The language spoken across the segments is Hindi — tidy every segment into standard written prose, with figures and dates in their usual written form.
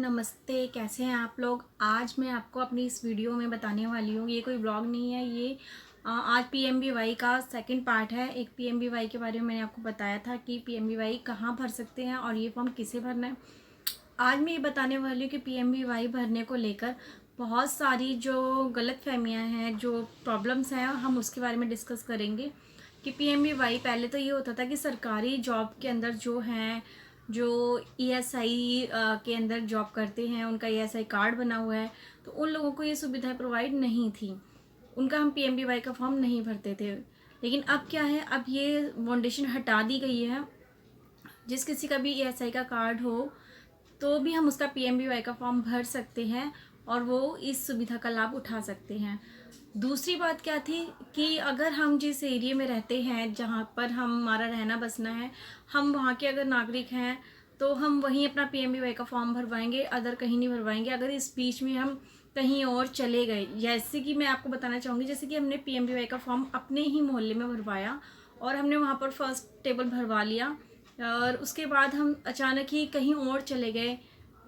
नमस्ते। कैसे हैं आप लोग। आज मैं आपको अपनी इस वीडियो में बताने वाली हूँ, ये कोई ब्लॉग नहीं है, ये आज पीएमबीवाई का सेकंड पार्ट है। एक पीएमबीवाई के बारे में मैंने आपको बताया था कि पीएमबीवाई कहाँ भर सकते हैं और ये फॉर्म किसे भरना है। आज मैं ये बताने वाली हूँ कि पीएमबीवाई भरने को लेकर बहुत सारी जो गलतफहमियाँ हैं, जो प्रॉब्लम्स हैं, हम उसके बारे में डिस्कस करेंगे। कि पीएमबीवाई पहले तो ये होता था कि सरकारी जॉब के अंदर जो हैं, जो ईएसआई के अंदर जॉब करते हैं, उनका ईएसआई कार्ड बना हुआ है, तो उन लोगों को ये सुविधाएं प्रोवाइड नहीं थी, उनका हम पीएमबीवाई का फॉर्म नहीं भरते थे। लेकिन अब क्या है, अब ये बाउंडेशन हटा दी गई है। जिस किसी का भी ईएसआई का कार्ड हो तो भी हम उसका पीएमबीवाई का फॉर्म भर सकते हैं और वो इस सुविधा का लाभ उठा सकते हैं। दूसरी बात क्या थी कि अगर हम जिस एरिया में रहते हैं, जहाँ पर हमारा रहना बसना है, हम वहाँ के अगर नागरिक हैं तो हम वहीं अपना पीएमबीवाई का फॉर्म भरवाएंगे, अदर कहीं नहीं भरवाएंगे। अगर इस बीच में हम कहीं और चले गए, जैसे कि मैं आपको बताना चाहूँगी, जैसे कि हमने पीएमबीवाई का फॉर्म अपने ही मोहल्ले में भरवाया और हमने वहाँ पर फर्स्ट टेबल भरवा लिया और उसके बाद हम अचानक ही कहीं और चले गए,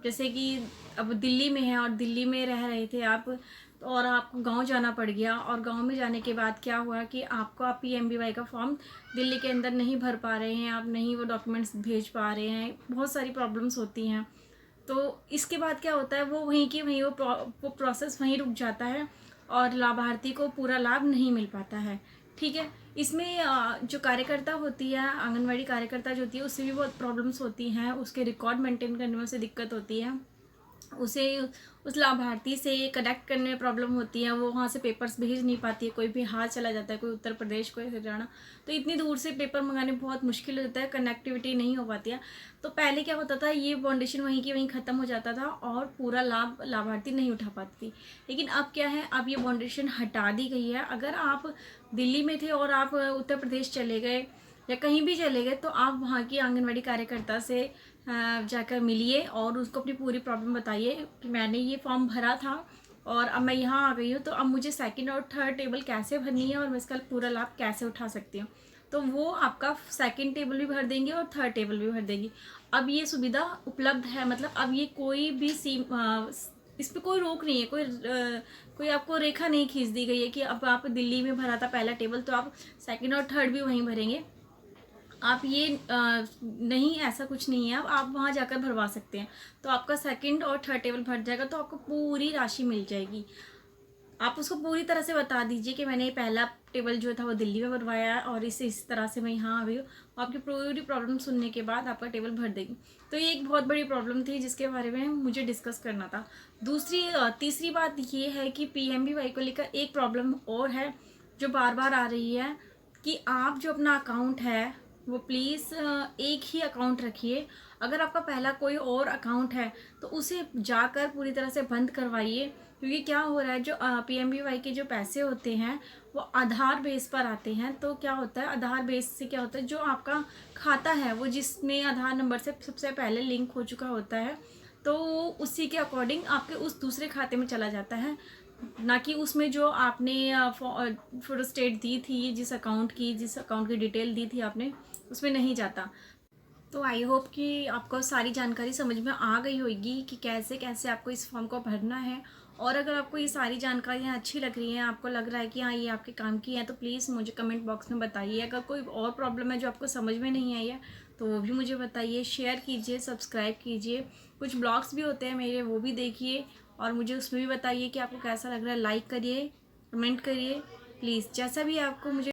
जैसे कि अब दिल्ली में है और दिल्ली में रह रहे थे आप, तो और आपको गांव जाना पड़ गया और गांव में जाने के बाद क्या हुआ कि आपको आप पीएमबीवाई का फॉर्म दिल्ली के अंदर नहीं भर पा रहे हैं, आप नहीं वो डॉक्यूमेंट्स भेज पा रहे हैं, बहुत सारी प्रॉब्लम्स होती हैं। तो इसके बाद क्या होता है, वो वहीं की वहीं वो प्रोसेस वहीं रुक जाता है और लाभार्थी को पूरा लाभ नहीं मिल पाता है। ठीक है, इसमें जो कार्यकर्ता होती है, आंगनवाड़ी कार्यकर्ता जो होती है, उससे भी बहुत प्रॉब्लम्स होती हैं, उसके रिकॉर्ड मेंटेन करने में उसे दिक्कत होती है, उसे उस लाभार्थी से कनेक्ट करने में प्रॉब्लम होती है, वो वहाँ से पेपर्स भेज नहीं पाती है। कोई भी हाथ चला जाता है, कोई उत्तर प्रदेश, कोई हरियाणा, तो इतनी दूर से पेपर मंगाने बहुत मुश्किल हो जाता है, कनेक्टिविटी नहीं हो पाती है। तो पहले क्या होता था, ये बाउंडेशन वहीं की वहीं ख़त्म हो जाता था और पूरा लाभ लाभार्थी नहीं उठा पाती थी। लेकिन अब क्या है, अब ये बाउंडेशन हटा दी गई है। अगर आप दिल्ली में थे और आप उत्तर प्रदेश चले गए या कहीं भी चले गए, तो आप वहाँ की आंगनवाड़ी कार्यकर्ता से जाकर मिलिए और उसको अपनी पूरी प्रॉब्लम बताइए कि मैंने ये फॉर्म भरा था और अब मैं यहाँ आ गई हूँ, तो अब मुझे सेकंड और थर्ड टेबल कैसे भरनी है और मैं इसका पूरा लाभ कैसे उठा सकती हूँ। तो वो आपका सेकंड टेबल भी भर देंगे और थर्ड टेबल भी भर देंगी। अब ये सुविधा उपलब्ध है, मतलब अब ये कोई भी इस पर कोई रोक नहीं है, कोई आपको रेखा नहीं खींच दी गई है कि अब आप दिल्ली में भरा था पहला टेबल तो आप सेकंड और थर्ड भी वहीं भरेंगे। आप ये नहीं, ऐसा कुछ नहीं है। अब आप वहाँ जाकर भरवा सकते हैं, तो आपका सेकंड और थर्ड टेबल भर जाएगा, तो आपको पूरी राशि मिल जाएगी। आप उसको पूरी तरह से बता दीजिए कि मैंने पहला टेबल जो था वो दिल्ली में भरवाया है और इस तरह से मैं यहाँ आ गई हूँ। आपकी पूरी प्रॉब्लम सुनने के बाद आपका टेबल भर देगी। तो ये एक बहुत बड़ी प्रॉब्लम थी जिसके बारे में मुझे डिस्कस करना था। तीसरी बात ये है कि पीएमबीवाई को लेकर एक प्रॉब्लम और है जो बार बार आ रही है कि आप जो अपना अकाउंट है वो प्लीज़ एक ही अकाउंट रखिए। अगर आपका पहला कोई और अकाउंट है तो उसे जाकर पूरी तरह से बंद करवाइए, क्योंकि क्या हो रहा है, जो पीएमबीवाई के जो पैसे होते हैं वो आधार बेस पर आते हैं। तो क्या होता है, आधार बेस से क्या होता है, जो आपका खाता है वो जिसमें आधार नंबर से सबसे पहले लिंक हो चुका होता है, तो उसी के अकॉर्डिंग आपके उस दूसरे खाते में चला जाता है, ना कि उसमें जो आपने फोटो स्टेट दी थी, जिस अकाउंट की डिटेल दी थी आपने, उसमें नहीं जाता। तो आई होप कि आपको सारी जानकारी समझ में आ गई होगी कि कैसे कैसे आपको इस फॉर्म को भरना है। और अगर आपको ये सारी जानकारियाँ अच्छी लग रही हैं, आपको लग रहा है कि हाँ ये आपके काम की है, तो प्लीज़ मुझे कमेंट बॉक्स में बताइए। अगर कोई और प्रॉब्लम है जो आपको समझ में नहीं आई है तो वो भी मुझे बताइए, शेयर कीजिए, सब्सक्राइब कीजिए। कुछ ब्लॉग्स भी होते हैं मेरे, वो भी देखिए और मुझे उसमें भी बताइए कि आपको कैसा लग रहा है। लाइक करिए, कमेंट करिए प्लीज़, जैसा भी आपको मुझे